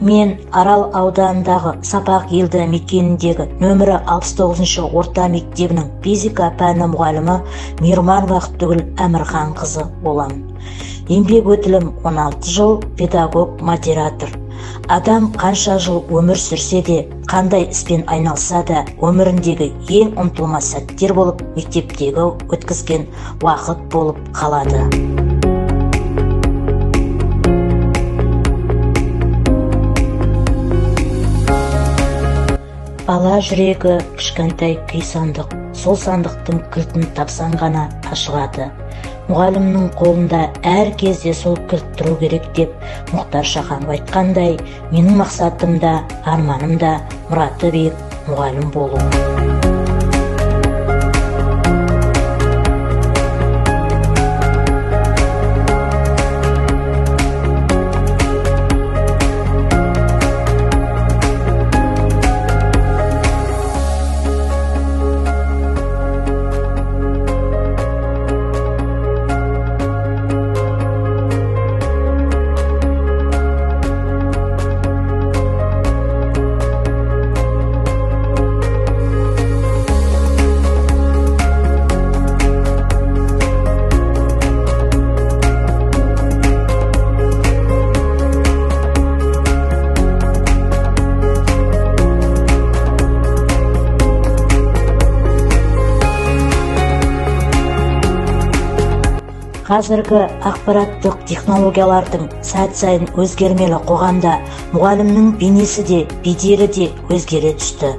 Мен Арал ауданындағы Сапақ елді мекеніндегі нөмірі 69-шы орта мектебінің физика пәні мұғалімі Мейірман Бақтыгүл Әмірханқызы боламын. Еңбек өтілім 16 жыл, педагог, модератор. Адам қанша жыл өмір сүрсе де, қандай іспен айналса да, өміріндегі ең ұмытылмас сәттер болып, мектептегі өткізген уақыт болып қалады. Бала жүрегі кішкентай күй сандық, сол сандықтың кілтін тапсан ғана ашылады. Мұғалімнің қолында әр кезде сол кілт тұру керек деп Мұхтар Шаханов айтқандай, менің мақсатым да, арманым да мұраты биік мұғалім болу. Қазіргі ақпараттық технологиялардың сәт сайын өзгермелі қоғамда мұғалімнің бейнесі де, беделі де өзгере түсті.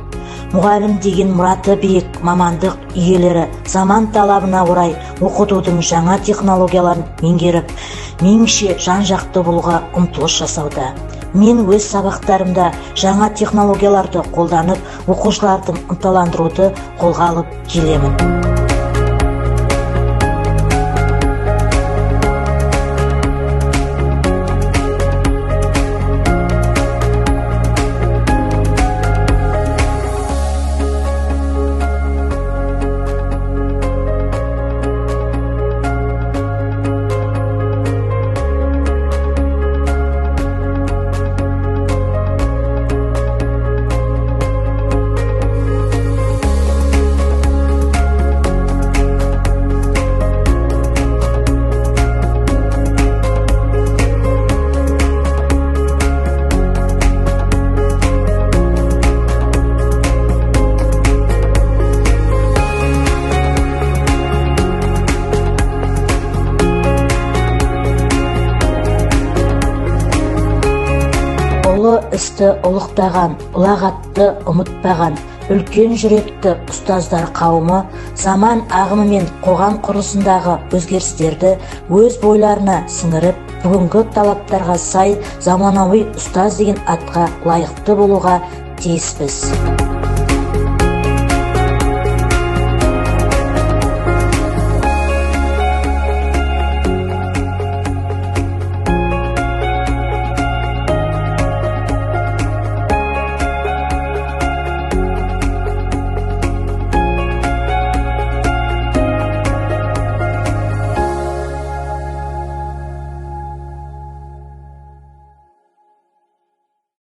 Мұғалім деген мұраты биік мамандық иелері заман талабына орай оқытудың жаңа технологияларын меңгеріп, мейлінше жан-жақты болуға ұмтылыс жасауда. Мен өз сабақтарымда жаңа технологияларды қолданып, оқушылардың ынталандыруды қолға алып келемін. Ұлы істі ұлықтаған, ұлағатты ұмытпаған, үлкен жүректі ұстаздар қауымы заман ағымы мен қоғам құрылысындағы өзгерістерді өз бойларына сіңіріп, бүгінгі талаптарға сай заманауи ұстаз деген атқа лайықты болуға тиіспіз.